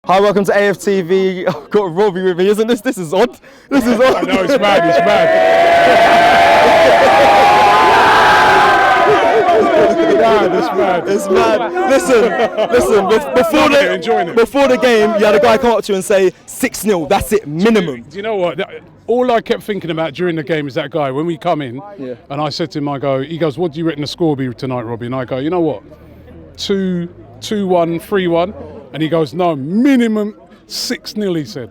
Hi, welcome to AFTV. I've got Robbie with me, isn't this? This is odd. This is odd. I know, it's mad, it's mad. It's mad. Listen. Before the game, you had a guy come up to you and say 6-0. That's it, minimum. Do you know what? All I kept thinking about during the game is that guy. When we come in, and I said to him, he goes, "What do you reckon the score will be tonight, Robbie?" And I go, "You know what? 2-1, 3-1." And he goes, "No, minimum 6-0, he said.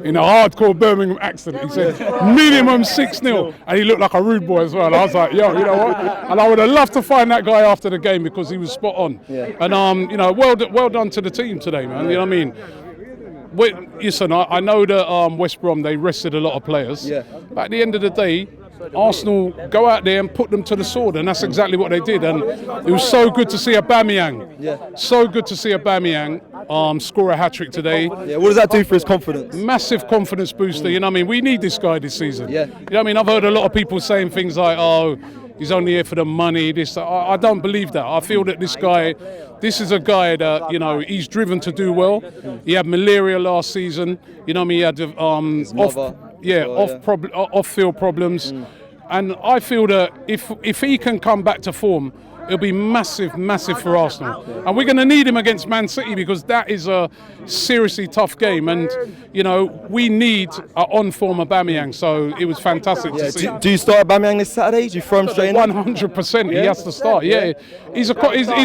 In a hardcore Birmingham accent, he said, minimum 6-0. And he looked like a rude boy as well. I was like, yo, you know what? And I would have loved to find that guy after the game because he was spot on. And, well done to the team today, man. You know what I mean? Listen, I know that West Brom, they rested a lot of players. But at the end of the day, Arsenal go out there and put them to the sword, and that's exactly what they did. And it was so good to see Aubameyang. So good to see Aubameyang score a hat-trick today. What does that do for his confidence? Massive confidence booster. You know what I mean? We need this guy this season. You know what I mean? I've heard a lot of people saying things like, "Oh, he's only here for the money." I don't believe that. I feel that this is a guy that, you know, he's driven to do well. He had malaria last season. You know what I mean? He had off-field problems. And I feel that if he can come back to form, it'll be massive for Arsenal. And we're going to need him against Man City because that is a seriously tough game. And, you know, we need an on-form Aubameyang. So it was fantastic to see. Do you start Aubameyang this Saturday? Do you throw him straight in? 100%. He has to start. He's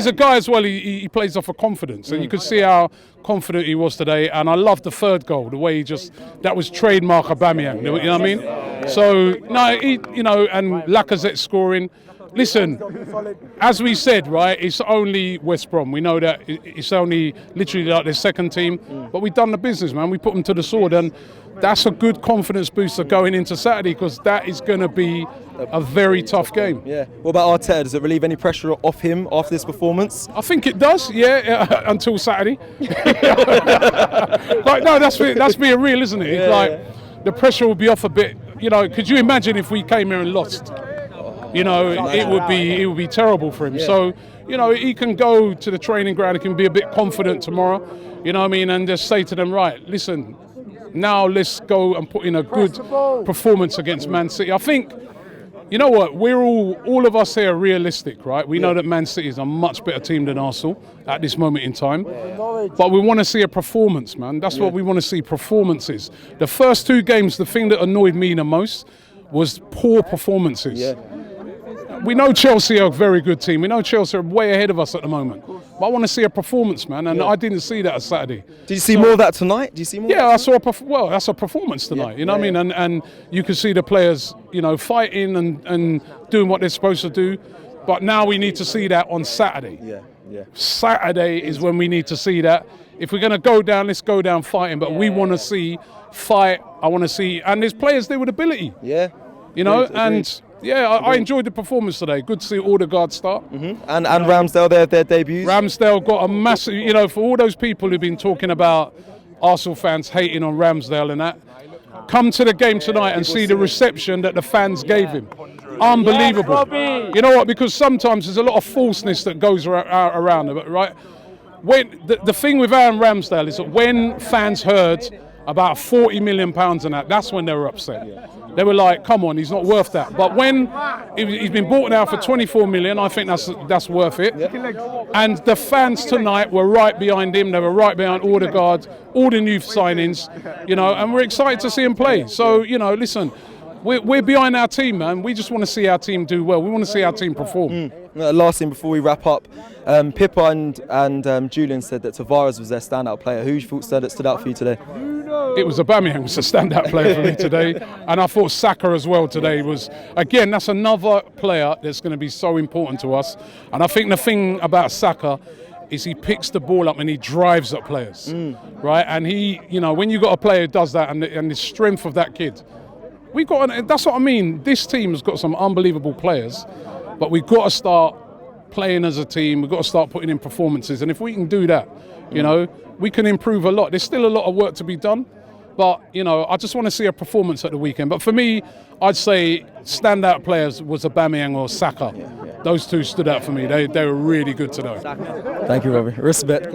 a guy as well. He plays off of confidence. And you could see how confident he was today. And I love the third goal, the way that was trademark Aubameyang. You know what I mean? So, and Lacazette scoring. Listen, as we said, right, it's only West Brom. We know that it's only literally like their second team, but we've done the business, man. We put them to the sword, and that's a good confidence booster going into Saturday because that is going to be a very tough game. What about Arteta? Does it relieve any pressure off him after this performance? I think it does, until Saturday. That's being real, isn't it? It's like the pressure will be off a bit. You know, could you imagine if we came here and lost? You know, it would be terrible for him. So, you know, he can go to the training ground, he can be a bit confident tomorrow, you know what I mean, and just say to them, right, listen, now let's go and put in a good performance against Man City. I think, you know what, we're all of us here are realistic, right? We know that Man City is a much better team than Arsenal at this moment in time. But we want to see a performance, man. That's what we want to see, performances. The first two games, the thing that annoyed me the most was poor performances. We know Chelsea are a very good team. We know Chelsea are way ahead of us at the moment. But I want to see a performance, man, and I didn't see that on Saturday. Did you see more of that tonight? Do you see more? Yeah, I saw that's a performance tonight. You know what I mean? And you can see the players, you know, fighting and doing what they're supposed to do. But now we need to see that on Saturday. Saturday is when we need to see that. If we're going to go down, let's go down fighting. But we want to see fight. I want to see, and there's players there with ability. You know, and. Yeah, I enjoyed the performance today. Good to see Odegaard start. And Ramsdale, their debuts. Ramsdale got a massive, you know, for all those people who've been talking about Arsenal fans hating on Ramsdale and that, come to the game tonight and see the reception that the fans gave him. Unbelievable. You know what? Because sometimes there's a lot of falseness that goes around it, right? When the thing with Aaron Ramsdale is that when fans heard about £40 million and that's when they were upset. They were like, come on, he's not worth that. But when he's been bought now for 24 million, I think that's worth it. And the fans tonight were right behind him. They were right behind Odegaard, all the new signings, you know, and we're excited to see him play. So, you know, listen, we're behind our team, man. We just want to see our team do well. We want to see our team perform. Last thing before we wrap up, Pippa and Julian said that Tavares was their standout player. Who you thought stood out for you today? It was Aubameyang was a standout player for me today, and I thought Saka as well today was, again, that's another player that's going to be so important to us. And I think the thing about Saka is he picks the ball up and he drives at players, right? And he, you know, when you got a player who does that and the strength of that kid, that's what I mean. This team has got some unbelievable players, but we've got to start playing as a team. We've got to start putting in performances, and if we can do that, you know, we can improve a lot. There's still a lot of work to be done, but, you know, I just want to see a performance at the weekend. But for me, I'd say standout players was Aubameyang or Saka. Those two stood out for me. They were really good today. Thank you, Robbie. Respect.